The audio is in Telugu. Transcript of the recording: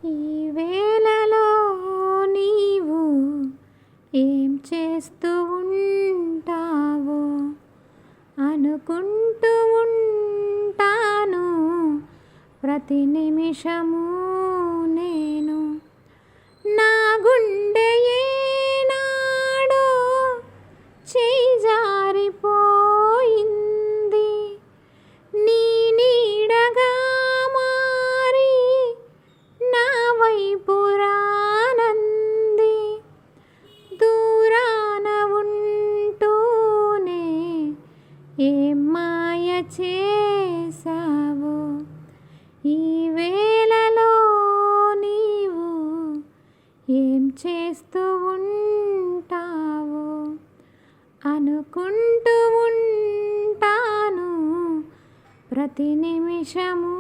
ఈ వేళలో నీవు ఏం చేస్తూ ఉంటావో అనుకుంటూ ఉంటాను ప్రతి నిమిషము నేను. నా గుండె ఏనాడో చేయి జారిపోయింది, నీ నీడగా మారి నా వైపు రానంది. దూరాన ఉంటూనే ఏం మాయ చేసావో, ఈ వేళలో నీవు ఏం చేస్తూ ఉంటావో అనుకుంటూ ఉంటాను ప్రతి నిమిషము